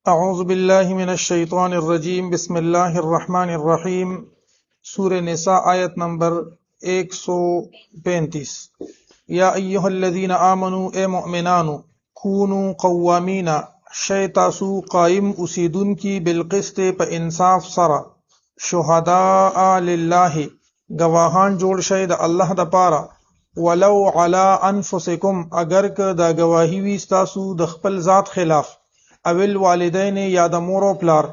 اعوذ باللہ من الشیطان الرجیم بسم اللہ الرحمن الرحیم سورہ نساء آیت نمبر 135 یا ایہا الذین آمنوا اے مؤمنانو کونوا قوامین شی تاسو قائم اوسیدون کی بالقسط پا انصاف سرا شہداء للہ گواہان جوڑ شی د اللہ د پارا ولو علی انفسکم اگر که دا گواہی وی ستاسو د خپل ذات خلاف اول والدین یا د مور او پلار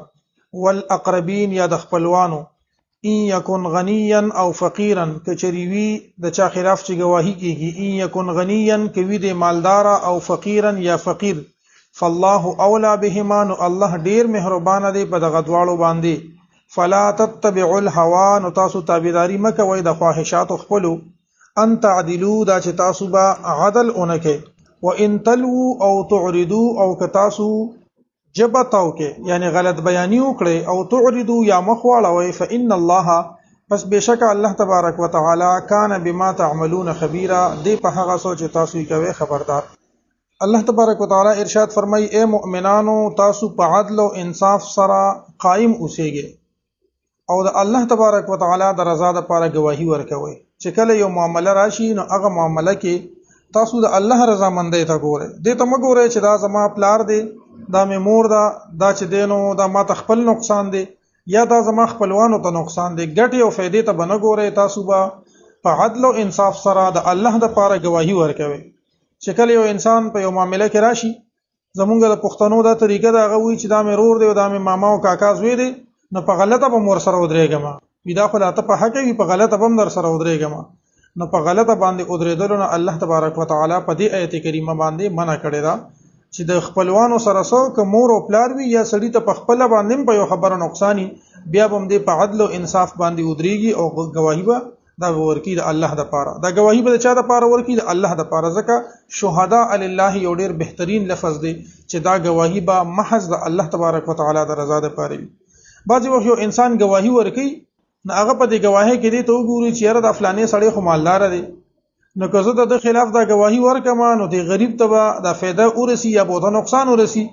والاقربین یا د خپلوانو ان یکن غنیا او فقیرا کچریوی د چا خلاف چې گواہی کیږي ان یکن غنیا کوي د مالدار او فقیرا یا فقیر فالله اولا بهما نو الله ډیر مهربان دی په دغه دواړو باندې فلا تتبعوا الهوى نو تاسو تابعداري مکوئ د خواهشات خپلو ان تعدلوا دا چې تاسو به عدل اونکه وان تلووا او تعرضوا او که تاسو جبتاو کې یعنی غلط بیانی وکړي او تعرضوا یا مخواړوي فإن الله پس بشک الله تبارک وتعالى کان بما تعملون خبيرا دی په هغه سوچ تاسو کوي خبردار. الله تبارک وتعالى ارشاد فرمای اے مؤمنانو تاسو په عدل او انصاف سره قائم اوسئ او د الله تبارک وتعالى د رضا لپاره گواہی ورکوي چې کله یو معامله راشي نو هغه معامله کې تاسو د الله رضا مندۍ ته ګورئ دې ته مه ګورئ چې دا زما پلار دی دا مې مور دا چې دینو دا ما ته خپل نقصان دی یا دا زما خپلوانو ته نقصان دی ګټې او فائدې ته به نه ګورئ تاسو به په عدل او انصاف سره د الله دپاره ګواهي ورکوئ چې کله یو انسان په یو معامله کې راشي زمونږ د پښتنو دا طریقه ده هغه وایي چې دا مې رور دی او دا مې ماما او کاکا زوی دی نو په غلطه به م ورسره ودرېږم وي دا خو لا ته په حقه وي په غلطه به م در سره ودرېږم نو په غلطه باندې ودرېدلو نه الله تبارک وتعالی په دې آیت کریمه باندې منع کړی ده چې د خپلوانو سره سو که مور او پلار وي یا سړی ته په خپله باندې په یو خبره نقصانی بیا به هم دې په عدل او انصاف باندې ودرېږي او ګواهي به دا ورکي د الله دپاره دا ګواهي به د چا دپاره ورکي د الله دپاره ځکه شهداء لله یو ډېر بهترین لفظ دی چې دا ګواهي به محض د الله تبارک وتعالی د رضا دپاره وي. بعضې وخت یو انسان ګواهي ورکوي نو هغه په دې ګواهۍ کې دې ته وګوري چې یاره دا فلانې سړی خو مالداره دی نو که زه د خلاف دا ګواهي ورکم نو د غریب ته به دا فایده ورسي یا به ته نقصان ورسي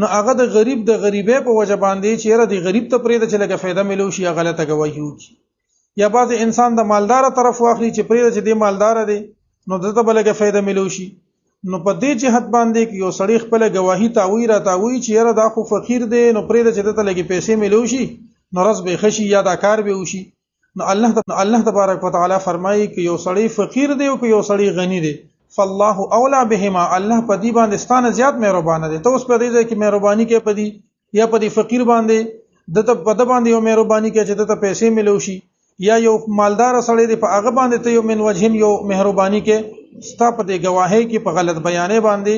نو هغه د غریب د غریبۍ په وجه باندې چې یاره د غریب ته پرېږده چې لږه فایده ملو شي یا غلطه ګواهي وکړي یا بعضې انسان د مالداره طرف واخلي چې پرېږده چې دې مالداره دی نو دته به لږه فایده ملو شي نو په دې جهت باندې کې یو سړی خپله ګواهي تاوی را تاوی چې یاره دا خو فقیر دی نو پرېږده چې دته لږې پیسې ملو شي نو رس به ښه شي یا دا کار به وشي نو الله تبارک وتعالى فرمایي چې یو سړی فقیر دی او که یو سړی غنی دی فالله اولا بهما الله په دې باندې ستانه زیات مهربانه دی ته اوس په دې ځای کې مهرباني کې په دې یا په دې فقیر باندې دته په دې باندې یو مهرباني کې چې دته پیسې ملو شي یا یو مالدار سړی دی په هغه باندې ته یو من وجهن یو مهرباني کې ستا په دې ګواهۍ کې په غلط بیانې باندې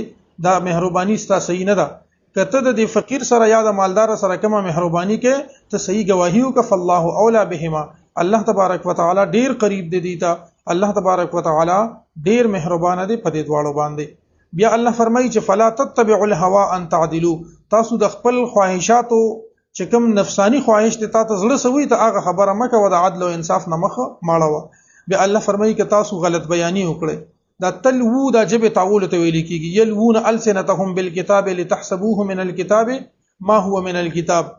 دا مهرباني ستا صحیح نه ده کته د دې فقیر سره یا د مالدار سره کومه مهرباني کې ته صحیح گواهی وکړه فالله اولا بهما الله تبارک وتعالى ډیر قریب دی دیتا الله تبارک وتعالى ډیر مهربان دی په دې دواړو باندې. بیا الله فرمایي چې فلا تتبعوا الهوى ان تعدلوا تاسو د خپل خواهشاتو چې کوم نفسانی خواهش ته تاسو زړه سوي ته هغه خبره مکه و د عدل او انصاف نه مخه ماړه. بیا الله فرمایي چې تاسو غلط بیانی وکړئ دا تلوو دا جبه تعول ته ویل کیږي یلوون السنتهم بالکتاب لتحسبوه من الكتاب ما هو من الكتاب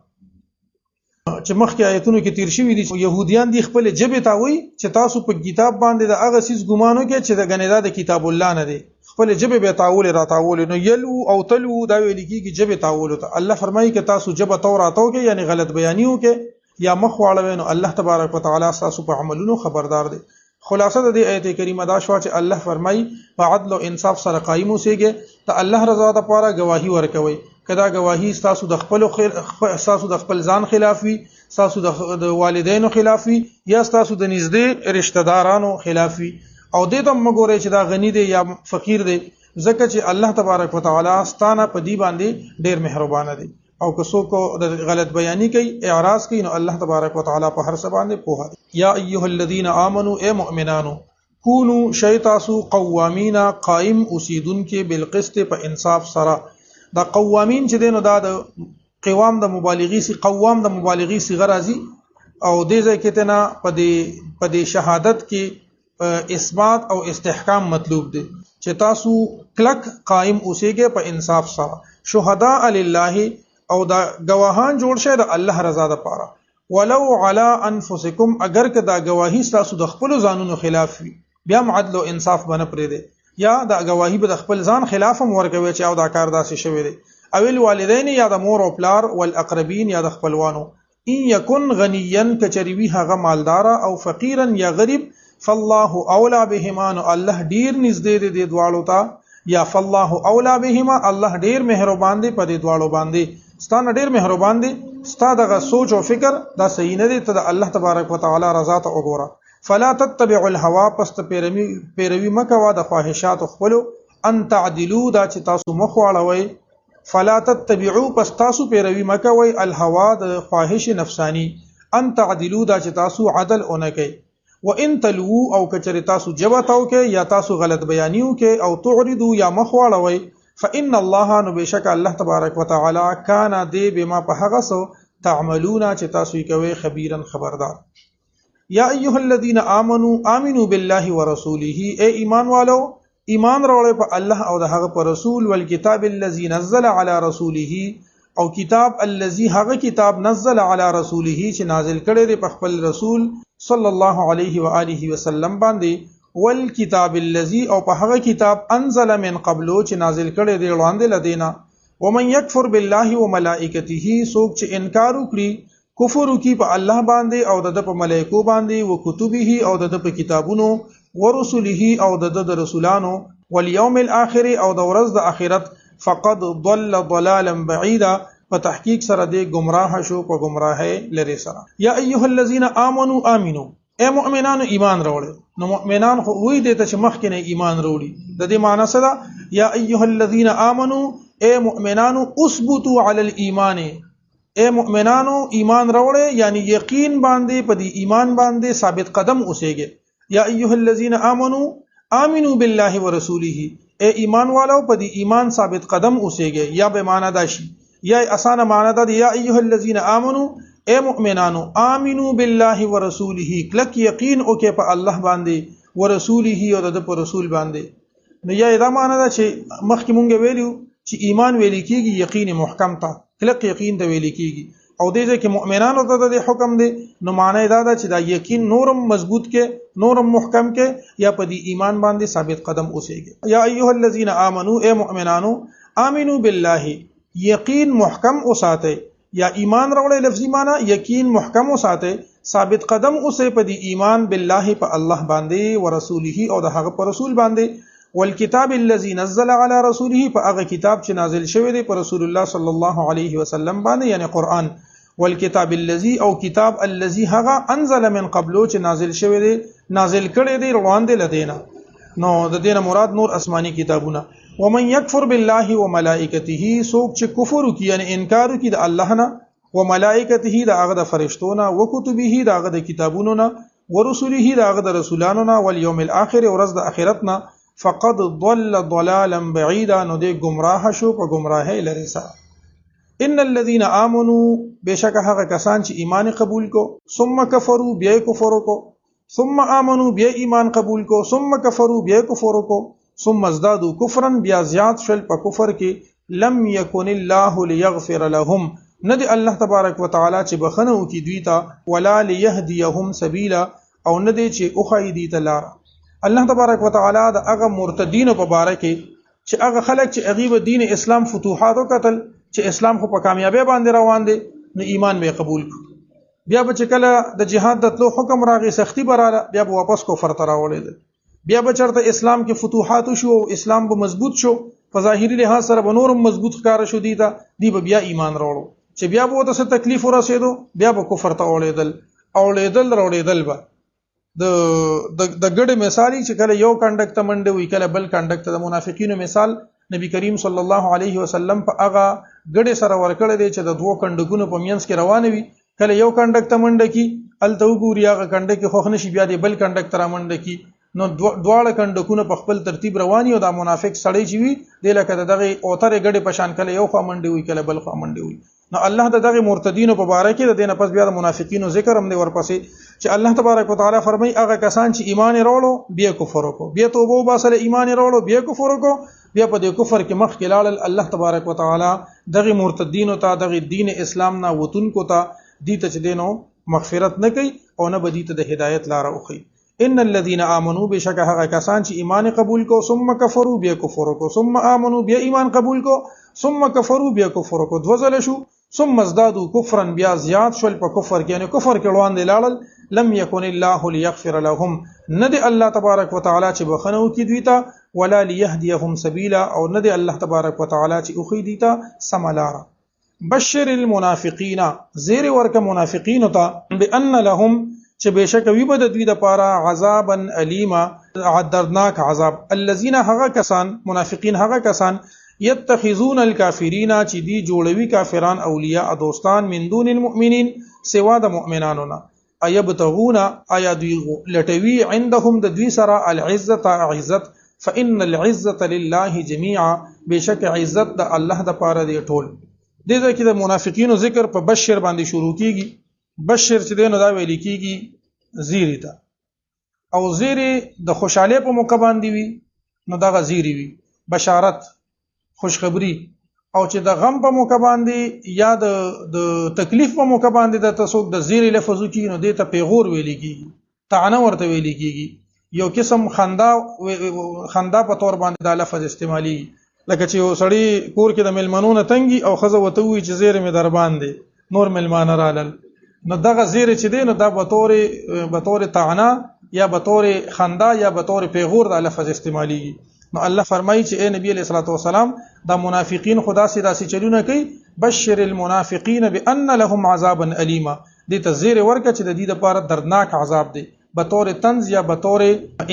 چې مخکې آیتونو کې تیر شوي دي يهوديان دي خپل جبه تاوي چې تاسو په کتاب باندې د هغه سیس ګمانو کې چې د غنیدا د کتاب الله نه دي خپل جبه به تعول را تعول نو یلو او تلو دا ویل کیږي جبه تعول ته الله فرمایي چې تاسو جبه توراتو کې یعنی غلط بیانیو کې یا مخ واړوي نو الله تبارک وتعالى تاسو په عملونو خبردار دی. خلاصه د دې آیت کریمه دا شو چې الله فرمایي په عدل او انصاف سره قائم اوسئ ته الله رضا لپاره گواهی ورکوي کدا گواهی تاسو د خپل تاسو د خپل ځان خلاف وي تاسو د والدینو خلاف وي یا تاسو د نږدې رشتہ دارانو خلاف وي او دې ته مګورئ چې دا غنی دی یا فقیر دی ځکه چې الله تبارک وتعالى ستانه په دې باندې ډیر مهربان دی او که څوک د غلط بیانی کوي اعراض کوي نو الله تبارک وتعالى په هر څه باندې پوهه دی. یا ایها الذین آمنوا اے مؤمنانو کونوا شی تاسو قوامین قائم اوسیدون کې بالقسط په انصاف سره دا قوامین چې دینو دا د قوام د مبالغی سی قوام د مبالغی صيغه راځي او دې ځای کې تنا په دې شهادت کې اثبات او استحکام مطلوب دی چې تاسو کلک قائم اوسئ په انصاف سره شهداء لله او دا گواهان جوړ شه د الله رضا د پاره ولو علی انفسکم اگر که دا گواهی تاسو د خپل ځانونو خلاف وي بیا عدل او انصاف باندې پرې دی یا دا گواهی به د خپل ځان خلاف هم ورکوي چې او دا کار داسې شوی دی او الوالدین یا د مور او پلار والاقربین یا د خپلوانو ان یکن غنیا کچریوی هغه مالدار او فقیرا یا غریب فالله اولا بهما الله ډیر نږدې دی دواړو ته یا فالله اولا بهما الله ډیر مهربان دی په دې دواړو باندې ستانه ډیر مهربان دی ستا دغه سوچ او فکر دا صحیح نه دی ته د الله تبارک وتعالى رضا ته وګوره فلا تتبعوا الهوى پس پیروي مکوا د خواهشات خپل ان تعدلوا دا چې تاسو مخواړوي فلا تتبعوا پس تاسو پیروي مکوي الهوى د خواهش نفسانی ان تعدلوا دا چې تاسو عدل اونکي وان تلووا او کچری تاسو جواتاو کې یا تاسو غلط بیانیو کې او تعرضوا یا مخواړوي فإن الله نبشک الله تبارک وتعالى کان دی بما په هغه سو تعملون چې تاسو یې کوي خبيرا خبردار یا ایها الذين آمنوا بالله ورسوله اے ایمان والو ایمان راوړی په الله او د هغه پر رسول والکتاب الذي نزل على رسوله او کتاب الذي هغه کتاب نزل على رسوله چې نازل کړی دی په خپل رسول صلی الله علیه و آله وسلم باندې والکتاب الذي او په هغه کتاب انزل من قبل چې نازل کړی دی وړاندې لدینا ومن يكفر بالله وملائکته سوک چې انکار وکړي کفر وکي په الله باندې او د په ملائکو باندې او کتبه او د په کتابونو ورسله او د رسولانو واليوم الاخر او د ورځ د اخرت فقد ضل ضلالا بعيدا په تحقیق سره د گمراه شو په گمراهه لري سره یا ایها الذين آمنوا اے مؤمنانو ایمان راوړل نو مؤمنان خو وې د ته مخکنه ایمان راوړي د دې معنی څه ده یا ایها الذين آمنوا اے مؤمنانو اثبتوا على الايمان اے مؤمنانو ایمان راوړل یعنی یقین باندې په دې ایمان باندې ثابت قدم اوسېږي یا ایها الذين آمنوا بالله ورسوله اے ایمان والو په دې ایمان ثابت قدم اوسېږي یا به معنی داشي یا اسانه معنی ده یا ایها الذين آمنوا اے مؤمنانو آمنوا بالله ورسوله کلک یقین او کې په الله باندې ورسوله او د رسول باندې نو یا دا معنی ده چې مخکې مونږ ویلو چې ایمان ویل کېږي یقین محکم ته کلک یقین ته ویل کېږي او دې ځکه مؤمنانو ته د حکم دی نو معنی دا ده چې دا یقین نورم مضبوط کې نورم محکم کې یا په دې ایمان باندې ثابت قدم اوسېږي یا ایها الذين آمنوا اے مؤمنانو آمنوا بالله یقین محکم اوساته یا ایمان راوړل لفظي معنی یقین محکم اوساته ثابت قدم اوسه په دې ایمان بالله په الله باندې ورسوله او د هغه پر رسول باندې والکتاب الذي نزل على رسوله په هغه کتاب چې نازل شوی دی پر رسول الله صلی الله علیه وسلم باندې یعنی قران والکتاب الذي او کتاب الذي هغه انزل من قبل چې نازل شوی دی نازل کړی دی وړاندې لدینا نو د دینه مراد نور آسمانی کتابونه ومن يكفر بالله وملائکته سوک چې کفر وکي یعنی انکار وکي د الله نه وملائکته د هغه د فرشتونو او کتبه د هغه د کتابونو نه ورسله د هغه د رسولانو نه واليوم الاخر ورځ د اخرت نه فقد ضل ضلالا بعيدا نو د گمراه شو په گمراهه لري سره ان الذين امنوا بشک هغه کسان چې ایمان قبول کو ثم كفروا بیا کفر کو ثم امنوا بیا ایمان قبول کو ثم كفروا بیا کفر کو ثم ازدادوا كفرا بیا زیات شل په کفر کې لم يكن الله ليغفر لهم ندی الله تبارک وتعالى چې بخنه وکي دوی ته ولا ليهديهم سبيلا او ندی چې اوخی دي تلار الله تبارک وتعالى د هغه مرتدین په باره کې چې هغه خلک چې غیب دین اسلام فتوحات وکتل چې اسلام خو په کامیابی باندې روان دي نو ایمان به قبول بیا به چې کله د جهاد د تلو حکم راغی سختی براله بیا به واپس کفر ته راوړل بیا به چرته اسلام کې فتوحات شو اسلام به مضبوط شو په ظاهري لحاظ سره به نورم مضبوط ښکار شو دی به بیا ایمان راوړو چې بیا به ته تکلیف ورسېدو بیا به کفر ته راوړېدل به د ګډ مثالی چې کله یو کنډک ته منډه وي کله بل کنډک ته د منافقینو مثال نبی کریم صلی الله علیه وسلم په هغه ګډ سره ورکړی دی چې د دوه کنډکونو په منځ کې روان وي کله یو کنډک ته منډه کی الته وګوري هغه کنډک کې خوښ نشي بیا دی بل کنډک ته منډه کی نو دواړه کنډکونه په خپل ترتیب رواني او د منافق سړی چې وي د لکه دغه اوتره ګډه پشان کله یو خوا منډه وي کله بل خوا منډه وي نو الله دغه مرتدینو په باره کې د دینه پس بیا د منافقینو ذکر هم دی ورپسې چې الله تبارک وتعالى فرمای هغه کسان چې ایمان وروړو بیا کفر وکړو بیا توبه وباسل ایمان وروړو بیا کفر وکړو بیا په دې کفر کې مخ کې لاړل الله تبارک وتعالى دغه مرتدین او ته دغه دین اسلام نه وتون کو ته دي ته چې دینو مغفرت نه کوي او نه بدی ته د هدایت لار اوخی ان الذين امنوا بشک هغه کسان چې ایمان قبول کو ثم كفروا بیا کفر کو ثم امنوا بیا ایمان قبول کو ثم كفروا بیا کفر کو دوزل شو ثم ازدادوا كفرا بیا زیات شول په کفر کې یعنی کفر کې روان دي لاړل لم يكن الله ليغفر لهم ندي الله تبارک وتعالى چې بخنو کې دوی ته ولا ليهديهم سبيلا او ندي الله تبارک وتعالى چې اوخی دوی ته سملار بشر المنافقین زیر ورک منافقین ته بان لهم چې بشک وی بد دوی د پاره عذابا الیما دردناک عذاب الذين هغه کسان منافقین هغه کسان يتخذون الكافرين چې دی جوړوي کافران اولیاء دوستان من دون المؤمنین سوا د مؤمنانو نه ايبتغون ایا دوی لټوي عندهم د دوی سره العزت عزت فان العزه لله جميعا بشک عزت د الله د پاره دی ټول دې ځکه د منافقینو ذکر په بشر باندې شروع کیږي بشر چې دینو دا ویل کیږي زیری ته او زیری د خوشاله په موقع باندې وي نو دا زیری وي بشارت خوشخبری او چې د غم په موقع باندې یا د تکلیف په موقع باندې د تاسو د زیری لفظ کی نو د ته پیغور ویل کیږي طعنه ورته ویل کیږي یو قسم خندا په تور باندې د لفظ استعمالي لکه چې یو سړی کور کې د ملمنونه تنګي او خزه وته وي چې زیره می در باندې نور ملمان رالل نو دغه زیره چې دی نو دا به تور طعنه یا به تور خندا یا به تور پیغور د لفظ استعمالي نو الله فرمایي چې اے نبی علیہ الصلوۃ والسلام دا منافقین خدا سي داسې چلونه کوي بشر المنافقین بان لهم عذابا الیما دې تزیر ورکه چې د دې لپاره دردناک عذاب دی به طور طنز یا به طور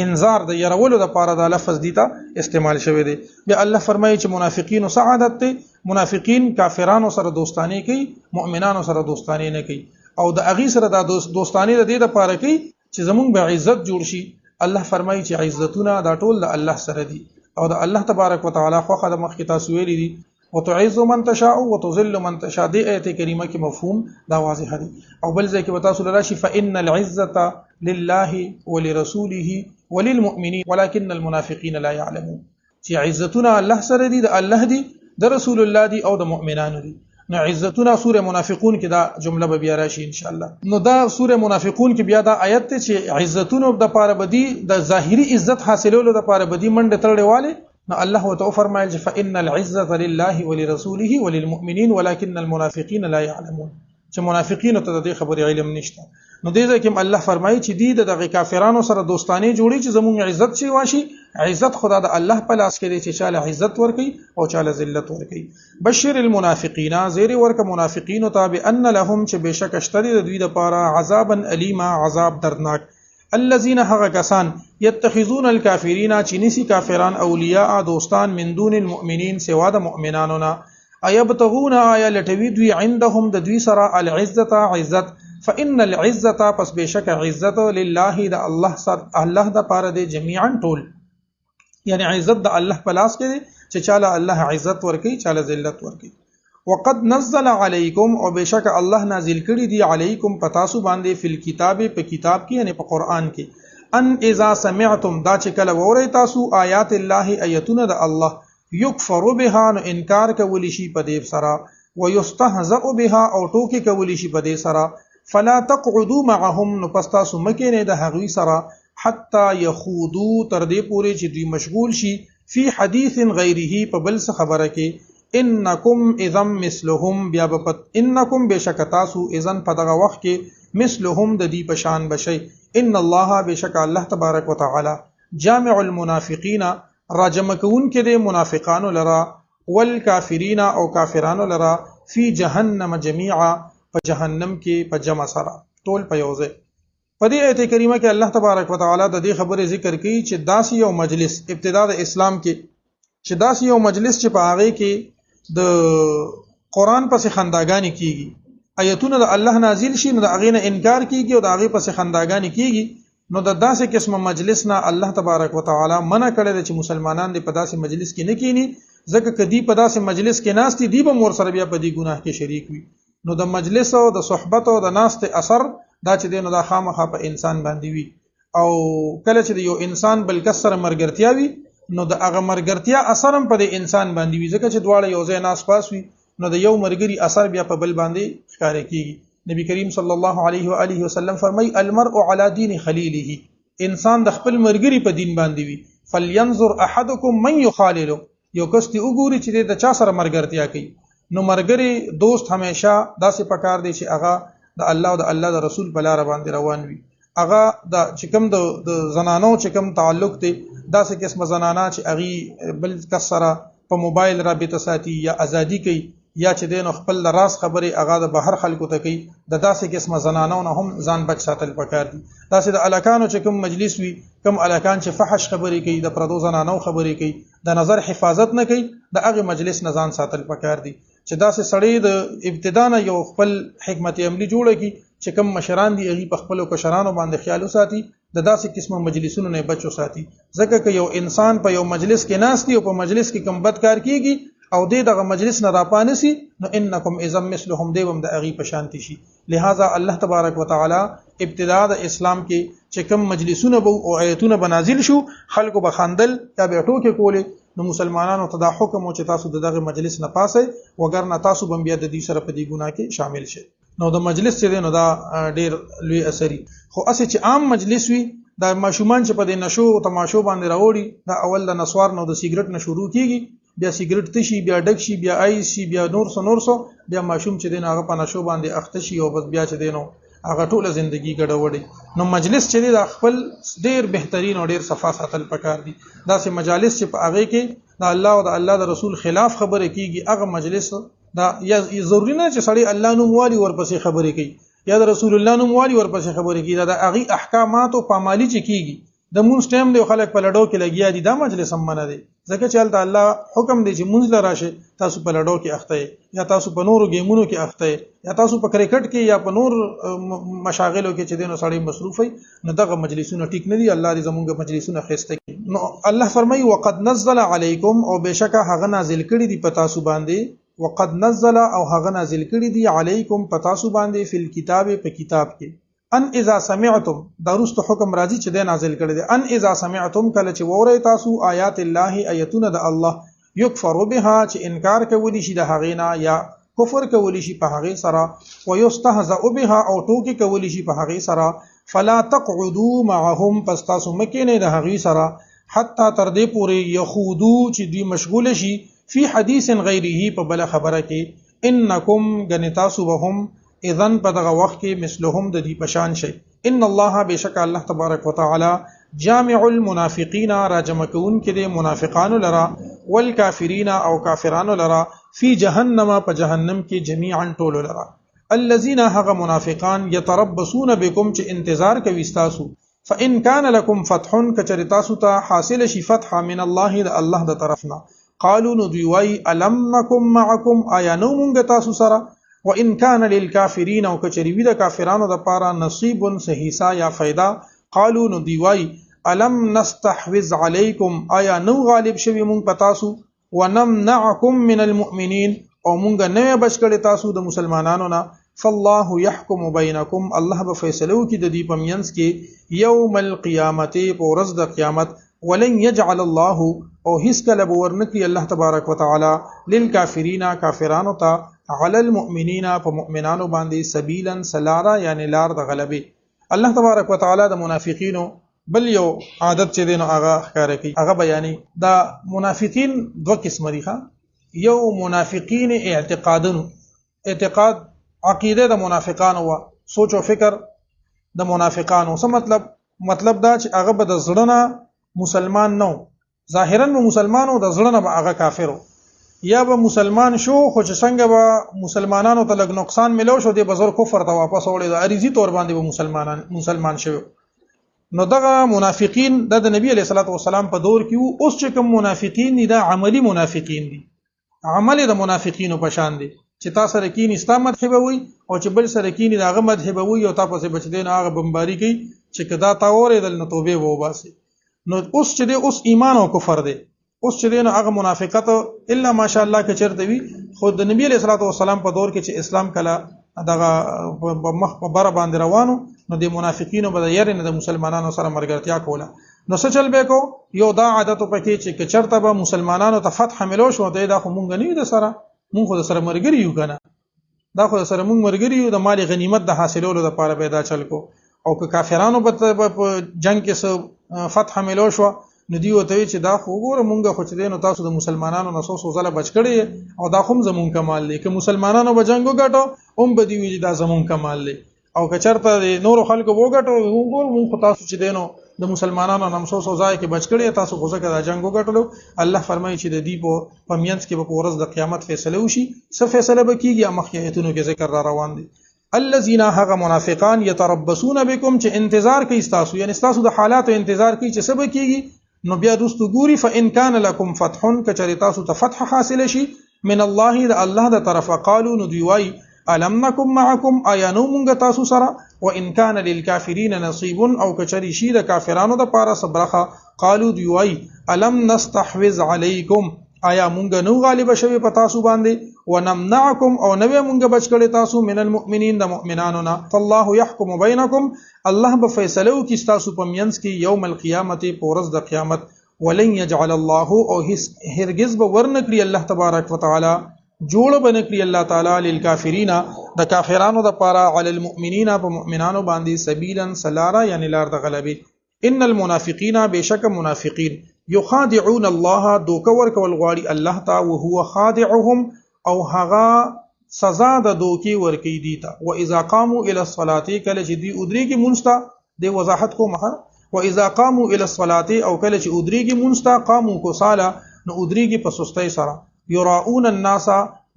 انذار د يرولو لپاره دا لفظ دیتا استعمال شوی دی بیا الله فرمایي چې منافقین سعادت ته منافقین کافرانو سره دوستانی کوي مؤمنانو سره دوستانی نه کوي او د اغي سره د دوستانی د دې لپاره کوي چې زمونږ به عزت جوړ شي الله فرمایي چې عزتونه دا ټول د الله سره دي او د الله تبارک وتعالى خو خدای مخ کې تاسو ویلي دي وتعز من تشاء وتذل من تشاء دی آیت کریمه کې مفهوم دا واضح دی او بل ځای کې تاسو راشي فإن العزة لله ولرسوله وللمؤمنين ولكن المنافقين لا يعلمون چې عزتونه الله سره دي د الله دي د رسول الله دي او د مؤمنانو دي نو عزتونه سوره منافقون کې دا جمله به بیا راشي ان شاء الله نو دا سوره منافقون کې بیا دا آیت ته چې عزتونه د پاره بدی د ظاهری عزت حاصلولو د پاره بدی منډه تړلواله نو الله وتعالى فرمایل چې فإن العزة لله ولرسوله وللمؤمنين ولكن المنافقين لا يعلمون چې منافقین ته د خبرې علم نشته نو دې ځکه الله فرمایي چې دې د کافرانو سره دوستانه جوړي چې زموږ عزت شي واشي عزت خدا د الله په لاس کې دی چې چاله عزت ورکي او چاله ذلت ورکي بشر المنافقین زیر ورک منافقین تابع ان لهم چې بشک اشتری د دوی لپاره عذابا الیما عذاب دردناک الذين هغه کسان يتخذون الكافرين چنيسي کافران اولیاء دوستان من دون المؤمنين سوا د مؤمنانو نه ايبتغون آیا لټوي دوی عندهم د دوی سره العزت عزت فإن العزة پس بشک عزت لله د الله سره الله د پاره دی جميعا ټول یعنی عزت د الله په لاس کې دی چې چاله الله عزت ورکي چاله ذلت ورکي وقد نزل عليكم او بشک الله نازل کړي دی علیکم پتاسو باندې فل کتاب په کتاب کې یعنی په قران کې ان اذا سمعتم دا چې کله ووري تاسو آیات الله آیتونه د الله یکفر بها نو انکار کولی شي په دې سره ويستهزأ بها او ټوکی کولی شي په دې سره فلا تقعدوا معهم نو پستا سمکه نه د هغوی سره حتا يخوضوا تر دې پورې چې دوی مشغول شي فی حدیث غیره په بل څه خبره کې انکم اذا مثلهم بیا بپت انکم بشکتاسو اذن په دغه وخت کې مثلهم د دې پشان بشي ان الله بشک الله تبارک وتعالى جامع المنافقین راجم کون کې د منافقانو لرا والکافرین او کافرانو لرا فی جهنم جميعا په جهنم کې په جمع سره ټول په یوځه په دې آیت کریمه کې الله تبارک وتعالى د دې خبره ذکر کوي چې داسې یو مجلس ابتدا د اسلام کې چې داسې یو مجلس چې په هغه کې د قران پسې خنداګانی کیږي آیتونه د الله نازل شي نو د هغه نه انکار کیږي او د هغه پسې خنداګانی کیږي نو د داسې قسمه مجلس نه الله تبارک وتعالى منع کړی چې مسلمانان د په داسې مجلس کې نه کینی ځکه کدی په داسې مجلس کې ناستي دی به مور سره بیا په دې ګناه کې شریک وي نو د مجلس او د صحبت او د ناست اثر دا چې دی نو دا خامخا په انسان باندې وي. او کله چې یو انسان بل کس سره مرګرتیا وي نو د هغه مرګرتیا اثر هم په انسان باندې وي، ځکه چې دواړه یو ځای ناس پاس وي نو د یو مرګري اثر بیا په بل باندې ښکار کیږي. نبی کریم صلی الله علیه و آله وسلم فرمای المرء علی دین خلیله، انسان د خپل مرګري په دین باندې وي. فلینظر احدکم من یخالل، یو کس ته وګوري چې د چا سره مرګرتیا کوي. نو مرګري دوست همیشه داسې پکار دی چې هغه د الله او د الله د رسول په لار باندې روان وي. هغه د چې کوم د زنانو چې کوم تعلق دی داسې قسمه زنانه چې هغه بل کس سره په موبایل رابطه ساتي یا ازادي کوي یا چې دین خپل راز خبره هغه د بهر خلکو ته کوي، د داسې قسمه زنانو نه هم ځان بچ ساتل پکار دي. داسې د الکانو چې کوم مجلس وي، کوم الکان چې فحش خبرې کوي، د پردو زنانو خبرې کوي، د نظر حفاظت نه کوي، د هغه مجلس نه ځان ساتل پکار دي. چې داسې سړی د ابتدا نه یو خپل حکمت عملی جوړه کی چې کوم مشران دي هغه په خپل کشرانو باندې خیال وساتي، د داسې قسمه مجلسونو نه بچو ساتي. ځکه که یو انسان په یو مجلس کې ناست دی او په مجلس کې کوم بد کار کیږي او دغه مجلس نه راپانسي نو انکم اذا مثلهم دیوم د اغي په شانتی شي. لہذا الله تبارک وتعالى ابتدا د اسلام کې چې کوم مجلسونه او آیتونه بنازل شو خلکو بخندل یا به ټوکې کولې، نو مسلمانانو ته دا حکم او چې تاسو دغه مجلس نه پاسئ وګرنه تاسو بم بیا د دې سره په دې ګناه کې شامل شئ. نو د مجلس چې نو دا ډیر لوی اثري خو اسې چې عام مجلس وي دا ماشومان چې په دې نشو او تماشو باندې راوړي دا اول د نسوار نو د سیګریټ نه شروع کیږي، بیا سیګریټ تشي، بیا ډک شي، بیا آیس شي، بیا نور څه بیا ماشوم چې دین هغه په نشو باندې اخته شي او بس بیا چې دینو هغه ټوله ژوندۍ ګډوډي. نو مجلس چې دا خپل ډیر بهترین او ډیر صفا ساتل پکار دي. دا سه مجالس چې په هغه کې دا الله او د الله د رسول خلاف خبره کیږي هغه مجلس دا یا ضروری نه چې سړی الله نوم والی ورپسې خبرې کوي یا د رسول الله نوم والی ورپسې خبرې کوي، دا د هغه احکامات او پامالي چې کیږي د مونږ ټیم دی خلک په لډو کې لګیا دي، دا مجلس هم منه دی. ځکه چې الله حکم دی چې مونږ لراشه تاسو په لډو کې اخته یا تاسو په نورو گیمونو کې اخته یا تاسو په کرکټ کې یا په نور مشاغلو کې چې دینو سړی مصروف وي، نو دغه مجلسونه ټیک نه دي. الله دې زمونږ مجلسونه خسته کړي. نو الله فرمایي وقد نزل علیکم، او بشکه هغه نازل کړي دي په تاسو باندې، وقد نزل او هغه نازل کړي دي علیکم په تاسو باندې فی الكتاب په کتاب کې. ان اذا سمعتم دروست حکم راځي چې د نازل کړي دي. ان اذا سمعتم کله چې ووري تاسو آیات الله آیتونه د الله یکفر بها چې انکار کوي شي د هغه نه یا کفر کوي شي په هغه سره، ويستهزأ بها او ټوکی کوي شي په هغه سره، فلا تقعدوا معهم پس تاسو مکه د هغه سره حتی تر دې پورې یخودو چې دوی مشغول شي فی حدیث غیره په بل خبره کې، انکم غنتاسو بهم اذن په دغه وخت کې مثلهم د دې پشان شي. ان الله بشک الله تبارک وتعالى جامع المنافقین را جمع کون کې د منافقانو لرا والکافرین او کافرانو لرا فی جهنم په جهنم کې جميعا ټول لرا. الذين هغه منافقان يتربصون بكم چې انتظار کوي تاسو، فان كان لكم فتح کچریتاسو ته حاصل شي فتح من الله د الله د طرفنا، قالوا ندوی الم نکم معکم آیا نو مونږ تاسو سره، وان كان للكافرين او کچریوی د کافرانو د پاره نصیب صحیحا یا فائدہ، قالوا ندوی الم نستحوذ علیکم آیا نو غالب شوی مونږ پتاسو، ونمنعکم من المؤمنین او مونږ نه بچ کړی تاسو د مسلمانانو نه، فالله يحكم بينكم الله به فیصلو کی د دې پمینس کې یوم القیامت په ورځ د قیامت، ولن يجعل الله او هیڅ کله به ورنکړي الله تبارک وتعالى للکافرین کافرانو ته علی المؤمنین په مؤمنانو باندې سبیلا سلارا یعنی لار د غلبه. الله تبارک وتعالى د منافقینو بل یو عادت چې دینو هغه ښکار کوي، هغه بیانې دا منافقین دوه قسم دي. یو منافقین اعتقاد عقیده د منافقانو او سوچ او فکر د منافقانو. څه مطلب دا چې هغه به د زړه مسلمان نو ظاهرا به مسلمانو د زړه نه به هغه کافرو، یا به مسلمان شو خو چې څنګه به مسلمانانو ته لږ نقصان ملو شو د بزر کفر ته واپس وړي د عریضی تور باندې به مسلمان شوی. نو دغه منافقین د نبی علیہ الصلوۃ والسلام په دور کې اوس چې کوم منافقین دي دا عملی منافقین دي، عمل د منافقینو په شان دي چې تاسو سره کین اسلام مذهب وي او چې بل سره کین دغه مذهب وي او تاسو په بچ دین هغه بمباری کوي چې کدا تا اورېدل نو توبه وو باسي. نو اوس چې دی اوس ایمان او کفر دی، اوس چې دی نو هغه منافقت الا ماشاءالله کې چرته وي. خو د نبی علیہ الصلوۃ والسلام په دور کې چې اسلام کله دغه مخ په بره باندې روانو نو د منافقینو به یې نه د مسلمانانو سره مرګرتیا کوله نو څه چل به کو یو دا عادت پکې چې چرته به مسلمانانو ته فتح ملو شو ته دا خو مونږ نه یو د سره مونږ خو د سره مرګري یو کنه دا خو د سره مونږ مرګري یو د مال غنیمت د حاصلولو لپاره به دا چل کو او که کافرانو په جنگ کې فتح ملو شو نو دی وته چې دا خو ګوره مونږ خو چې دینو تاسو د مسلمانانو نسو سو زله بچ کړي او دا خو زمون کمال دی که مسلمانانو به جنگ وګټو هم به دی وی دا زمون کمال دی او که چرته نور خلکو وګټو ګور مونږ تاسو چې دینو د مسلمانانو نمسو سو ځای کې بچ کړي تاسو خو ځکه دا جنگ وګټلو الله فرمایي چې د دې په پمینس کې په ورځ د قیامت فیصله وشي څه فیصله به کیږي مخکې ایتونو کې ذکر را روان دي الذين هغه منافقان يتربصون بكم چې انتظار کوي تاسو یعنی تاسو د حالات انتظار کوي چې سبا کیږي نو بیا رستو ګوري فإن كان لكم فتح کچری تاسو ته فتح حاصل شي من الله د الله د طرف قالوا نو دی وای الم نکم معکم آیا نو مونږ تاسو سره وان كان للكافرين نصيب او کچری شي د کافرانو د پاره صبرخه قالوا دی وای الم نستحوذ عليكم آیا مونږ نو غالب شوی په تاسو باندې ونمنعکم او نو مونږ بچ کړي تاسو من المؤمنین د مؤمنانو نه فالله يحكم بينكم الله به فیصله وکي تاسو په مینس کې یوم القیامت پورز د قیامت ولن يجعل الله او هرگز به ورنکړي الله تبارک وتعالى جوړ بنکړي الله تعالی للکافرین د کافرانو د پاره علی المؤمنین په مؤمنانو باندې سبیلا سلارا یعنی لار د غلبې ان المنافقین بشک منافقین یخادعون الله دوکور کول غواړي الله تا او هو خادعهم او هغه سزا د دوکي ورکی دیتا و اذا قاموا الى الصلاه کله چې دی ادریږي مونستا د وضاحت کو مخه و اذا قاموا الى الصلاه او کله چې ادریږي مونستا قاموا کو صاله نو ادریږي په سستۍ سره یراؤون الناس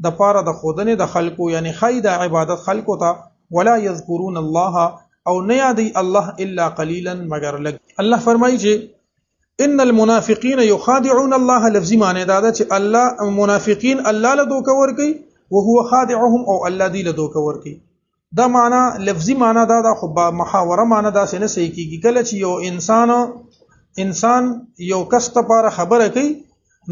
د پاره د خودنه د خلقو یعنی خید عبادت خلقو ته ولا یذکرون الله او نه یادي الله الا قليلا مگر لګ الله فرمایي چې ان المنافقین یخادعون الله لفظی معنی دا ده چې الله منافقین الله له دوکه ور کوي او هو خادعهم او الله دی له دوکه ور کوي دا معنی لفظی معنی دا ده خو محاوره معنی دا څه نه صحیح کیږي کله چې یو انسان یو کس ته لپاره خبره کوي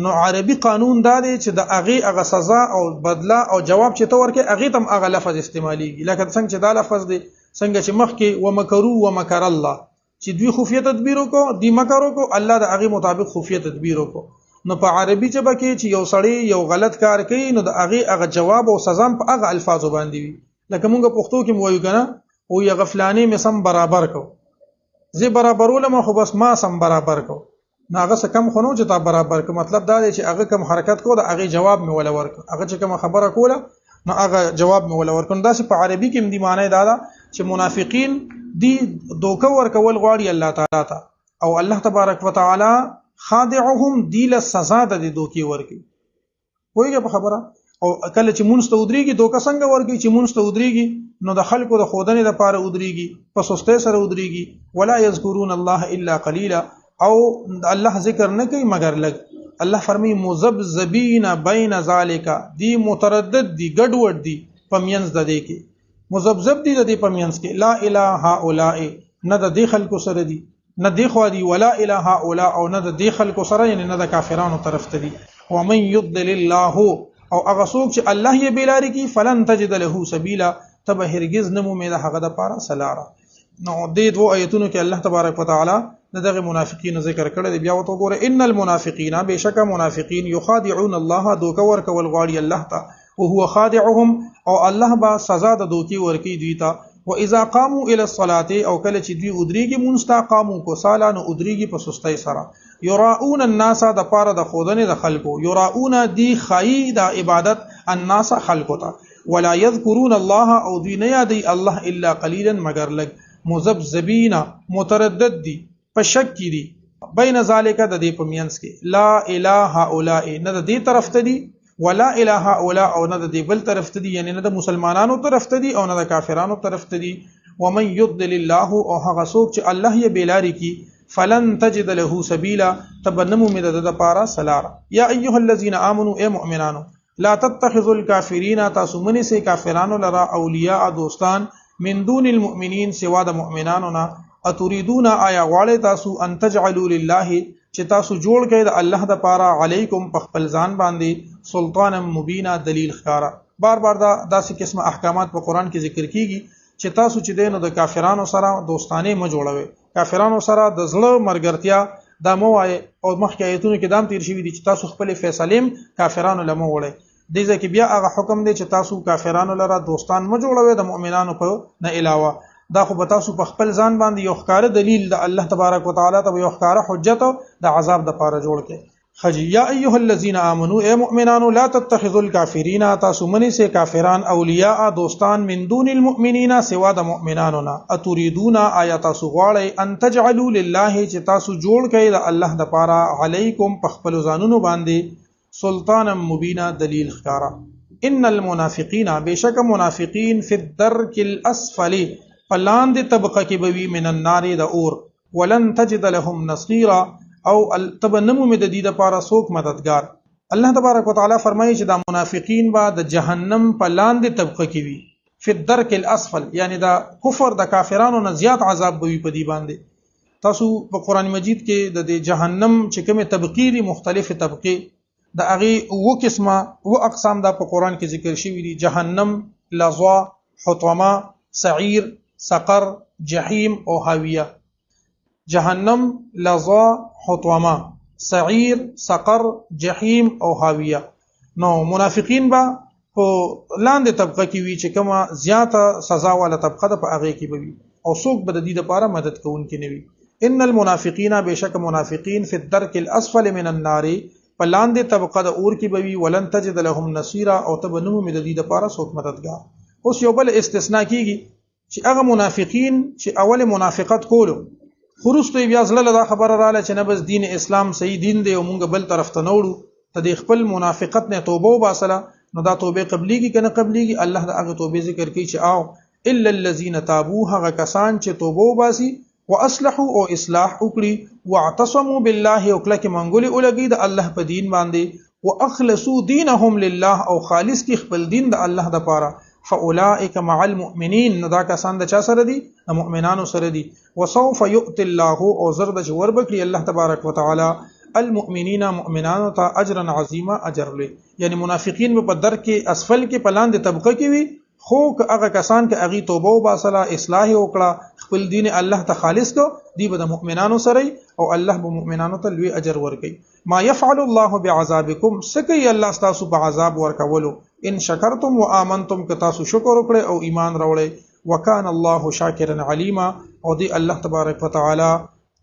نو عربي قانون دا دی چې د هغه سزا او بدله او جواب چې تور کې هغه تم هغه لفظ استعماليږي لکه څنګه چې دا لفظ دی څنګه چې مخکې ومکروا ومکر الله چې دوی خفیه تدبیر وکړو دی مکر وکړو الله د هغه مطابق خفیه تدبیر وکړو نو په عربي ژبه کې چې یو سړی یو غلط کار کوي نو د هغه جواب او سزا په هغه الفاظو باندې وي لکه مونږ پښتو کې وایو کنه او یا غفلانی مې سم برابر کو زی برابرول ما خو بس ما سم برابر کو ناغه څه کم خونو چې تا برابر کو مطلب دا دی چې هغه کم حرکت کو د هغه جواب مې ولا ورک هغه چې کوم خبره کوله نو هغه جواب مې ولا ورک دا چې په عربي کې مدي معنی دا چې منافقین دی دوکه ورکول غواړي الله تعالی ته او الله تبارک وتعالى خادعهم دی له سزا د دوکي ورکی وایي په خبره او کله چې مونږ ته ودرېږي دوکه څنګه ورکی چې مونږ ته ودرېږي نو د خلکو د خودنې لپاره ودرېږي په سسته سره ودرېږي ولا یذکرون الله الا قليلا او الله ذکر نه کوي مگر لګ الله فرمایي مذبذبین بین ذالک دی متردد دی ګډوډ دی پمینس د دې کې مذبذب دی د دې پمینس کې لا اله هؤلاء نه د دې خلکو سره دی نه دی خو دی ولا اله هؤلاء او نه د دې خلکو سره یعنی نه د کافرانو طرف ته دی ومن يضلل الله او هغه څوک چې الله یې بیلاری کی فلن تجد له سبیلا تب هرگز نمو مې د هغه د پاره سلاره نو دې دوه آیتونو کې الله تبارک وتعالى دغه منافقین ذکر کړل بیا وته ګوره ان المنافقین بشک منافقین یخادعون الله دوکه ورک والغاړي الله ته او هو خادعهم او الله با سزا د دوکي ورکی دوی ته و اذا قاموا الى الصلاه او کله چې دوی ادریږي مونستقامو کو سالانو ادریږي په سستۍ سره یراؤون الناس د پاره د خودنه د خلقو یراؤون دی خای د عبادت الناس خلقو ته ولا يذكرون الله او دوی نه یادي الله الا قليلا مگر لګ مذبذبین متردد دی په شک کې دي بین ذالک د دې پمینس کې لا اله هؤلاء نه د دې طرف ته دي ولا اله هؤلاء او نه د دې بل طرف ته دي یعنی نه د مسلمانانو طرف ته دي او نه د کافرانو طرف ته دي ومن يضلل الله او هغه څوک چې الله یې بیلاری کی فلن تجد له سبیلا تبنمو مدد د پارا سلار یا ایها الذين امنوا اے مؤمنانو لا تتخذوا الكافرین تاسو منی سے کافرانو لرا اولیاء دوستان من دون المؤمنین سوا د مؤمنانو نه اتريدون آیا غواړی تاسو ان تجعلوا لله چې تاسو جوړ کړئ د الله د پاره علیکم په خپل ځان باندې سلطان مبینا دلیل ښکارا بار بار داسې قسمه احکامات په قران کې ذکر کیږي چې تاسو چې دینو د کافرانو سره دوستانه مو جوړوي، کافرانو سره د زړه مرګرتیا دا مو وای، او مخکې آیتونو کې دام تیر شوی دي چې تاسو خپل فیصلیم کافرانو لمو وړي. دې ځکه بیا هغه حکم دی چې تاسو کافرانو لره دوستان مو جوړوي د مؤمنانو په نه علاوه. دا خو به تاسو په خپل ځان باندې یو ښکار دلیل د الله تبارک وتعالى ته یو ښکار حجت د عذاب د پاره جوړ کړي. خجی یا ایها الذین آمنوا اے مؤمنانو لا تتخذوا الکافرین تاسو منی سے کافران اولیاء دوستان من دون المؤمنین سوا د مؤمنانو نا اتریدون آیا تاسو غواړئ ان تجعلوا لله چې تاسو جوړ کړئ د الله د پاره علیکم په خپل ځانونو باندې سلطانا مبینا دلیل ښکارا. ان المنافقین بشک منافقین فی الدرک الاسفل فلاند طبقه کې بوي من النار د اور ولن تجد لهم نصيرا او تبنمو مې د دې لپاره څوک مددگار. الله تبارک وتعالى فرمایي چې دا منافقین با د جهنم په لاندې طبقه کې وي، فی الدرک الاسفل یعنی دا کفر د کافرانو نه زیات عذاب بوي په دې باندې. تاسو په قران مجید کې د جهنم چې کومه طبقې دي مختلفه طبقې د هغه و قسمه و اقسام دا په قران کې ذکر شوی دي: جهنم، لظا، حطمه، سعیر، سقر، جهنم او هاویه. جهنم، لظا، حطمه، سعیر، سقر، جهنم او هاویه. نو منافقین با په لاندې طبقه کې وی چې کومه زیاته سزا والا طبقه ده په هغه کې به وي او څوک به د دې لپاره مدد کوونکي نه وي. ان المنافقین بشک منافقین فی الدرک الاسفل من النار په لاندې طبقه د اور کې به وي ولن تجد لهم نصيرا او ته به نه مومي د دې لپاره څوک مددگار. اوس یو بل استثناء کیږي چې هغه منافقین چې اول منافقت کولو خروستو بیا زله دا خبره رااله چې نه بس دین اسلام صحیح دین دی او مونږ بل طرف ته نوړو ته د خپل منافقت نه توبه وباسله، نو دا توبه قبليږي کنه قبليږي؟ الله دا هغه توبه ذکر کوي چې او الا الذين تابوا هغه کسان چې توبه وباسي واصلحوا او اصلاح وکړي واعتصموا بالله او کله کې منګولي اولګي د الله په دین باندې واخلصوا دينهم لله او خالص کی خپل دین د الله د پاره فاولئک مع المؤمنین نو دا کسان د چا سره دي؟ د مؤمنانو سره دي. وسوف یؤتی الله او زرد چې وربکړي الله تبارک وتعالى المؤمنین مؤمنانو ته اجرا عظیما اجر لوی. یعنی منافقین په درک کې اسفل کې پلاند طبقه کې وي، خو هغه کسان کې اغي توبه وباسله اصلاح وکړه خپل دین الله ته خالص کو دی به د مؤمنانو سره او الله به مؤمنانو ته لوی اجر ورکړي. ما يفعل الله بعذابکم سکی الله تاسو په عذاب ورکولو ان شکرتم وآمنتم که تاسو شکر وکړئ او ایمان راوړئ. وکان الله شاکرا علیما او دی الله تبارک وتعالى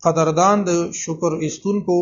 قدردان د شکر استونکو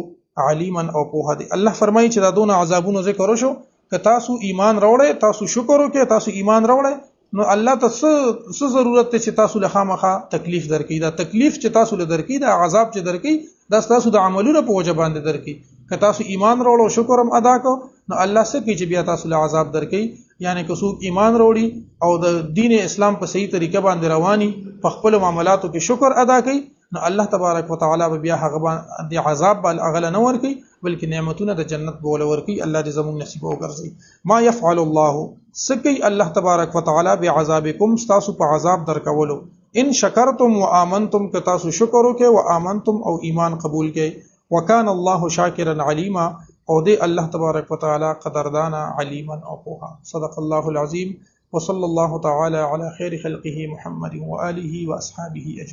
علیما او په دې. الله فرمایي چې دا دون عذابونو ذکر وشو که تاسو ایمان راوړئ تاسو شکر وکړئ تاسو ایمان راوړئ نو الله ته څه ضرورت ته چې تاسو له خامخا تکلیف درکې. دا تکلیف چې تاسو له درکې دا عذاب چې درکې دا تاسو د عملونو په وجه باندې درکې. که تاسو ایمان راوړو شکر هم ادا کو نو الله څه کوي چې بیا تاسو له عذاب درکې. یعنی که څوک ایمان راوړي او د دین اسلام په صحیح طریقه باندې رواني په خپل معاملاتو کې شکر ادا کوي نو الله تبارک وتعالى بیا هغه باندې عذاب بل اغله نه ورکي بلکې نعمتونه د جنت بوله ورکي. الله دې زموږ نصیب وګرځي. ما يفعل الله سکی الله تبارک وتعالى بعذابکم تاسو په عذاب درکولو ان شکرتم وآمنتم که تاسو شکر وکئ وآمنتم او ایمان قبول کئ. وکان الله شاکرا علیما او دی الله تبارک وتعالى قدردانا علیما او پوها. صدق الله العظیم وصلی الله تعالی علی خیر خلقه محمد وآله واصحابه اجمعین.